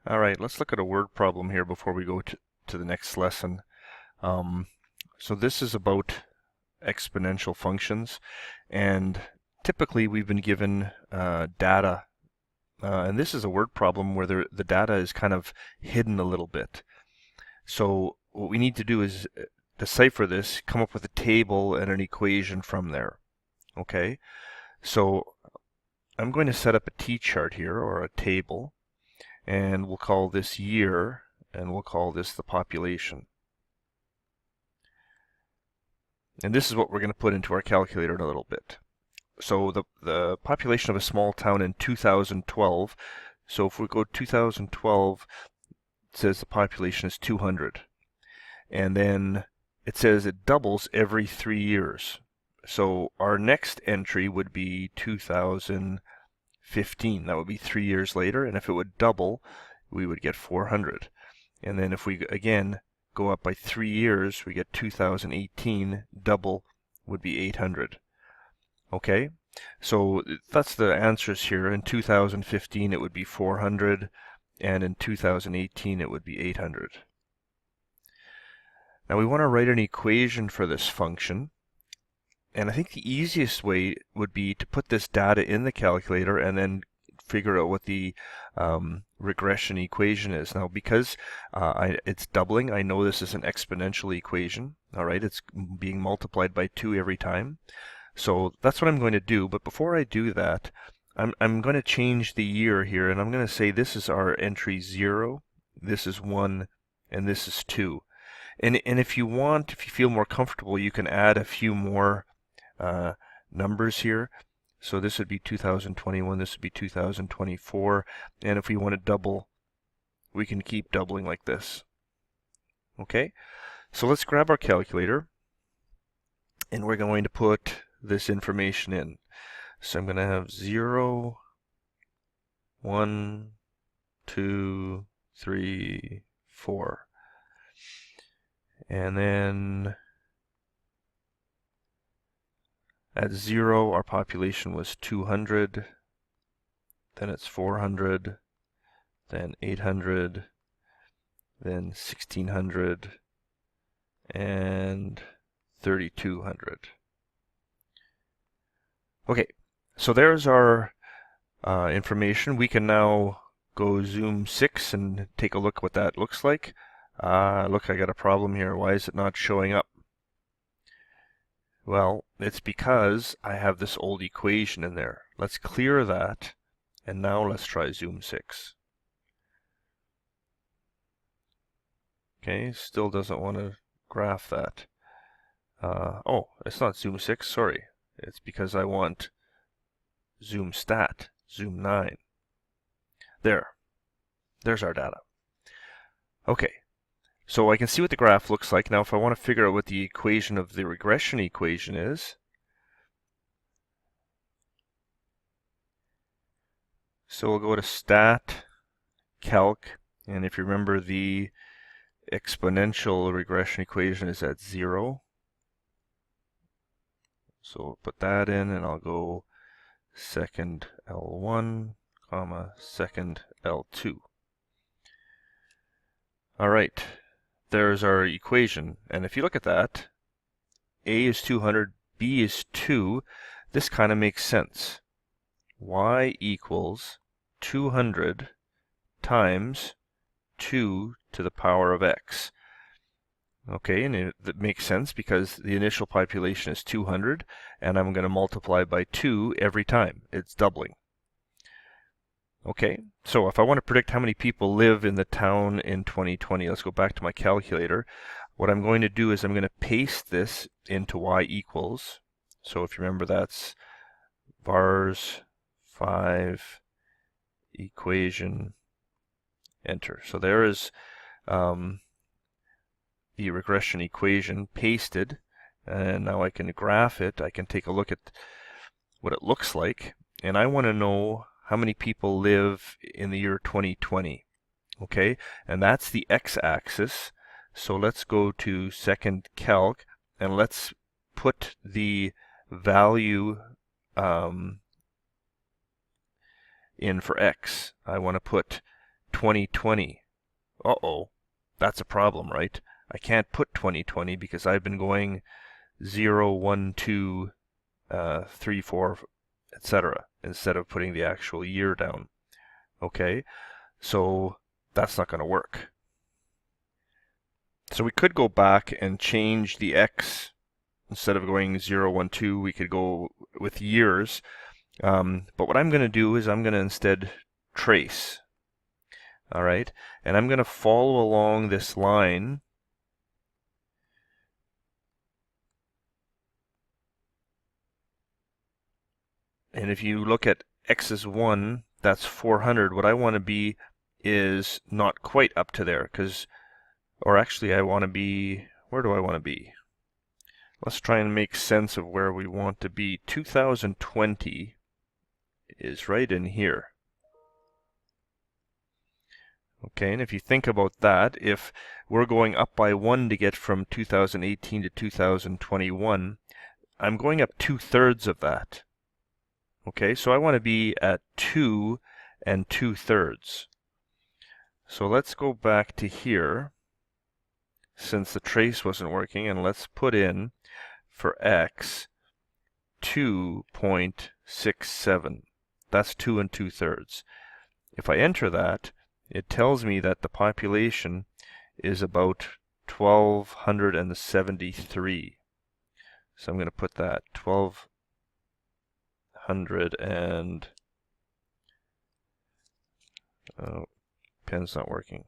All right, let's look at a word problem here before we go to the next lesson. So this is about exponential functions, and typically we've been given data, and this is a word problem where the data is kind of hidden a little bit. So what we need to do is decipher this, come up with a table and an equation from there. Okay, so I'm going to set up a t-chart here, or a table, and we'll call this year, and we'll call this the population. And this is what we're going to put into our calculator in a little bit. So the population of a small town in 2012, so if we go 2012, it says the population is 200. And then it says it doubles every 3 years. So our next entry would be 2015. That would be 3 years later, and if it would double, we would get 400. And then if we, again, go up by 3 years, we get 2018, double would be 800. Okay, so that's the answers here. In 2015 it would be 400, and in 2018 it would be 800. Now we want to write an equation for this function, and I think the easiest way would be to put this data in the calculator and then figure out what the regression equation is. Now, because it's doubling, I know this is an exponential equation. All right, it's being multiplied by 2 every time. So that's what I'm going to do. But before I do that, I'm going to change the year here, and I'm going to say this is our entry 0, this is 1, and this is 2. And if you want, if you feel more comfortable, you can add a few more numbers here. So this would be 2021, this would be 2024, and if we want to double, we can keep doubling like this. Okay, so let's grab our calculator, and we're going to put this information in. So I'm going to have 0, 1, 2, 3, 4. And then at 0, our population was 200, then it's 400, then 800, then 1600, and 3200. Okay, so there's our information. We can now go zoom 6 and take a look what that looks like. Look, I got a problem here. Why is it not showing up? Well, it's because I have this old equation in there. Let's clear that, and now let's try zoom 6. Okay, still doesn't want to graph that. Oh, it's not zoom 6, sorry. It's because I want zoom stat, zoom 9. There's our data. Okay, so I can see what the graph looks like. Now if I want to figure out what the equation of the regression equation is, so we'll go to stat, calc, and if you remember, the exponential regression equation is at 0. So we'll put that in, and I'll go second L1, comma, second L2. All right, there's our equation. And if you look at that, A is 200, B is 2. This kind of makes sense. Y equals 200 times 2 to the power of x. Okay, and that makes sense because the initial population is 200, and I'm going to multiply by 2 every time. It's doubling. Okay, so if I want to predict how many people live in the town in 2020, let's go back to my calculator. What I'm going to do is I'm going to paste this into y equals. So if you remember, that's vars 5 equation, enter. So there is the regression equation pasted, and now I can graph it. I can take a look at what it looks like, and I want to know how many people live in the year 2020. Okay, and that's the x-axis. So let's go to second calc, and let's put the value in for x. I want to put 2020. Uh-oh, that's a problem, right? I can't put 2020 because I've been going 0, 1, 2, 3, 4, etc. instead of putting the actual year down. Okay, so that's not going to work. So we could go back and change the X. Instead of going 0, 1, 2, we could go with years. But what I'm going to do is I'm going to instead trace. All right, and I'm going to follow along this line. And if you look at X is 1, that's 400. What I want to be is not quite up to there, or actually I want to be, where do I want to be? Let's try and make sense of where we want to be. 2020 is right in here. Okay, and if you think about that, if we're going up by 1 to get from 2018 to 2021, I'm going up 2/3 of that. Okay, so I want to be at 2 and 2/3. So let's go back to here, since the trace wasn't working, and let's put in, for X, 2.67. That's 2 and 2/3. If I enter that, it tells me that the population is about 1,273. So I'm going to put that 1,200 and pen's not working.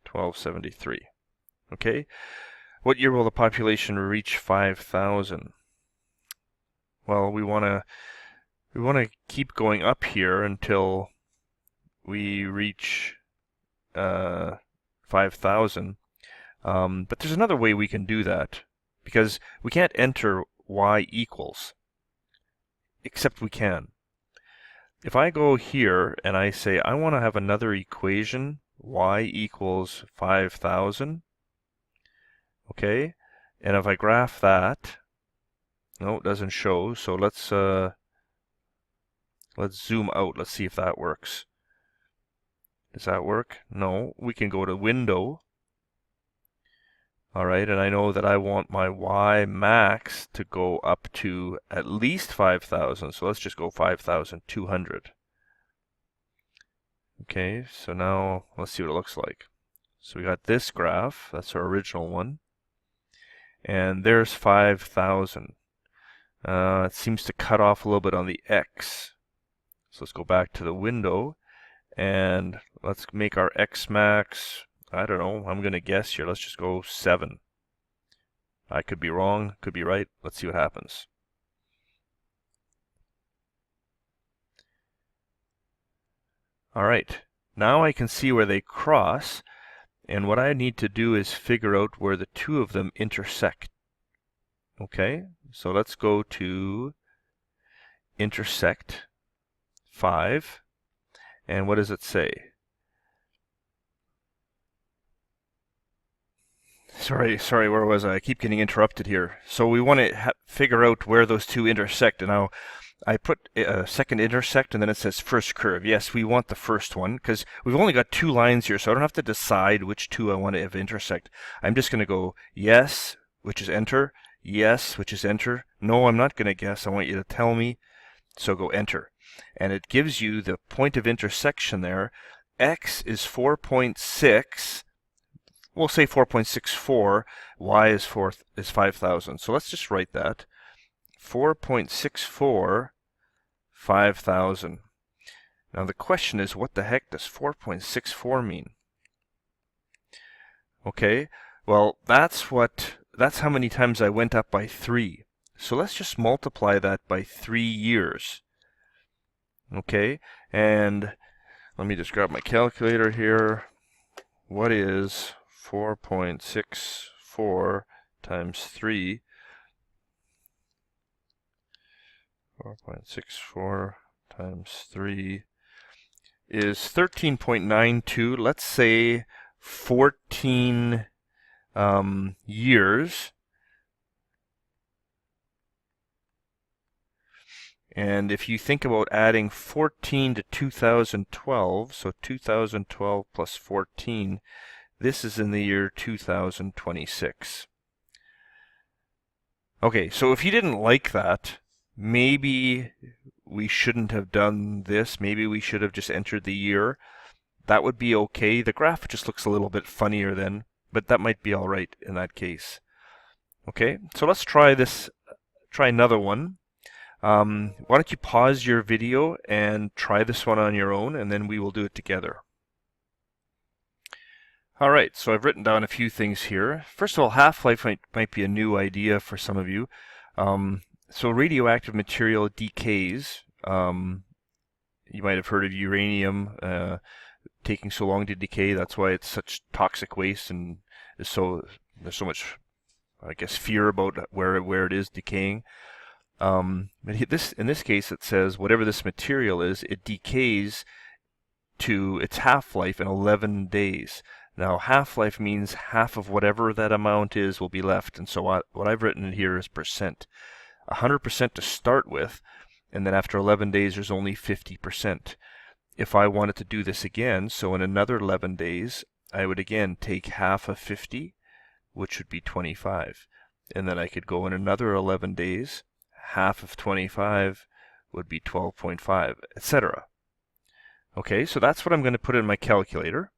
1,273. Okay. What year will the population reach 5,000? Well, we want to keep going up here until we reach 5,000. But there's another way we can do that, because we can't enter y equals, except we can. If I go here and I say I want to have another equation, y equals 5,000, okay, and if I graph that, no, it doesn't show, so let's zoom out. Let's see if that works. Does that work? No. We can go to Window. All right, and I know that I want my y max to go up to at least 5,000, so let's just go 5,200. Okay, so now let's see what it looks like. So we got this graph, that's our original one, and there's 5,000. It seems to cut off a little bit on the X. So let's go back to the window, and let's make our X max, I don't know, I'm going to guess here, let's just go 7. I could be wrong, could be right. Let's see what happens. All right, now I can see where they cross, and what I need to do is figure out where the two of them intersect. Okay, so let's go to intersect 5, and what does it say? Sorry, where was I? I keep getting interrupted here. So we want to figure out where those two intersect, and now I put a second intersect, and then it says first curve. Yes, we want the first one, because we've only got 2 lines here, so I don't have to decide which 2 I want to have intersect. I'm just going to go yes, which is enter, yes, which is enter. No, I'm not going to guess. I want you to tell me, so go enter. And it gives you the point of intersection there. X is 4.6. We'll say 4.64. Y is 5,000. So let's just write that. 4.64, 5,000. Now the question is, what the heck does 4.64 mean? Okay, well that's how many times I went up by 3. So let's just multiply that by 3 years. Okay, and let me just grab my calculator here. What is 4.64 times 3? 4.64 times 3 is 13.92. Let's say 14 years. And if you think about adding 14 to 2012, so 2012 plus 14, this is in the year 2026. Okay, so if you didn't like that, maybe we shouldn't have done this. Maybe we should have just entered the year. That would be okay. The graph just looks a little bit funnier then, but that might be all right in that case. Okay, so let's try this. Try another one. Why don't you pause your video and try this one on your own, and then we will do it together. All right, so I've written down a few things here. First of all, half-life might be a new idea for some of you. So radioactive material decays. You might have heard of uranium taking so long to decay. That's why it's such toxic waste, and there's so much, I guess, fear about where it is decaying. But in this case, it says whatever this material is, it decays to its half-life in 11 days. Now, half-life means half of whatever that amount is will be left, and so what I've written in here is percent. 100% to start with, and then after 11 days, there's only 50%. If I wanted to do this again, so in another 11 days, I would again take half of 50, which would be 25. And then I could go in another 11 days, half of 25 would be 12.5, etc. Okay, so that's what I'm going to put in my calculator.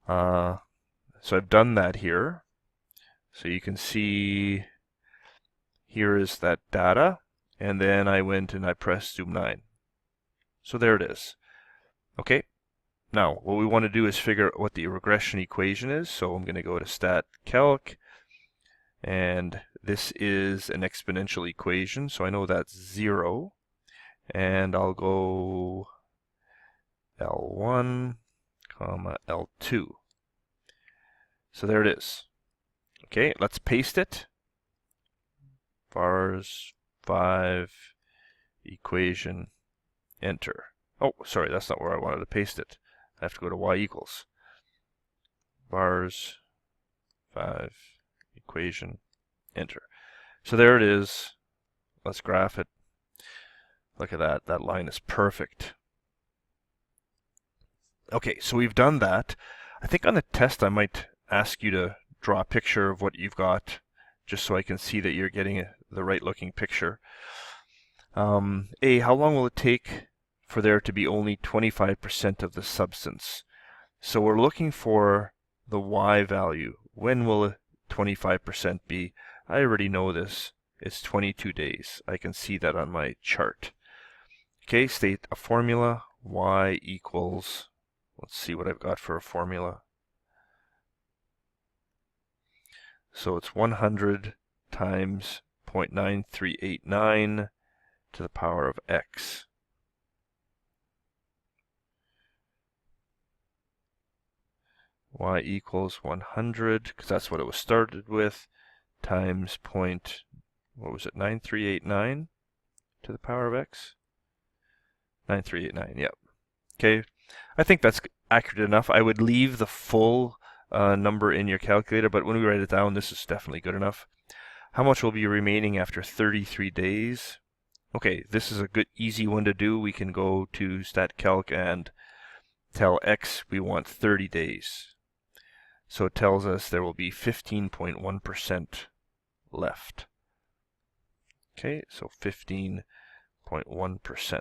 So I've done that here. So you can see here is that data, and then I went and I pressed zoom 9. So there it is. Okay, now what we want to do is figure out what the regression equation is. So I'm going to go to stat calc, and this is an exponential equation, so I know that's 0, and I'll go L1, comma L2. So there it is. Okay, let's paste it. Vars 5 equation, enter. Oh, sorry, that's not where I wanted to paste it. I have to go to y equals. Vars 5 equation, enter. So there it is. Let's graph it. Look at that. That line is perfect. Okay, so we've done that. I think on the test I might ask you to draw a picture of what you've got, just so I can see that you're getting the right looking picture. How long will it take for there to be only 25% of the substance? So we're looking for the y value. When will 25% be? I already know this. It's 22 days. I can see that on my chart. Okay, state a formula. Y equals, let's see what I've got for a formula. So it's 100 times 0.9389 to the power of x. Y equals 100, because that's what it was started with, times what was it, 9389 to the power of x? 9389, yep. Okay, I think that's accurate enough. I would leave the full number in your calculator, but when we write it down, this is definitely good enough. How much will be remaining after 33 days? Okay, this is a good, easy one to do. We can go to StatCalc and tell x we want 30 days. So it tells us there will be 15.1% left. Okay, so 15.1%.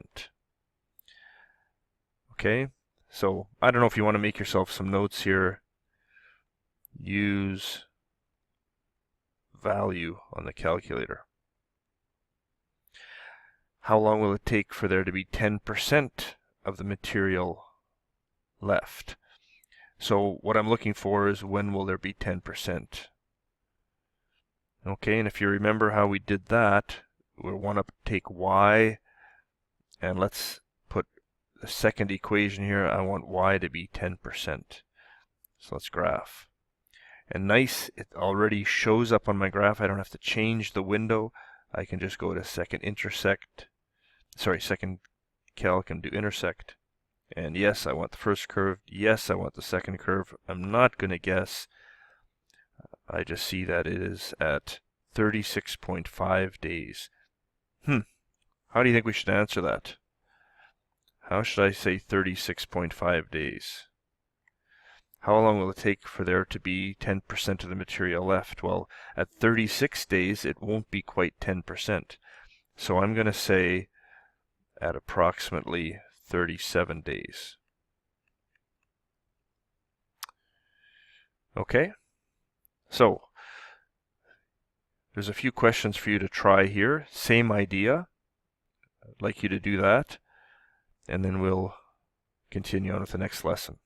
Okay, so I don't know if you want to make yourself some notes here. Use value on the calculator. How long will it take for there to be 10% of the material left? So what I'm looking for is when will there be 10%? Okay, and if you remember how we did that, we want to take y, and let's put the second equation here. I want y to be 10%. So let's graph. And nice, it already shows up on my graph. I don't have to change the window. I can just go to second calc and do intersect. And yes, I want the first curve. Yes, I want the second curve. I'm not going to guess. I just see that it is at 36.5 days. How do you think we should answer that? How should I say 36.5 days? How long will it take for there to be 10% of the material left? Well, at 36 days, it won't be quite 10%. So I'm going to say at approximately 37 days. Okay, so there's a few questions for you to try here. Same idea. I'd like you to do that, and then we'll continue on with the next lesson.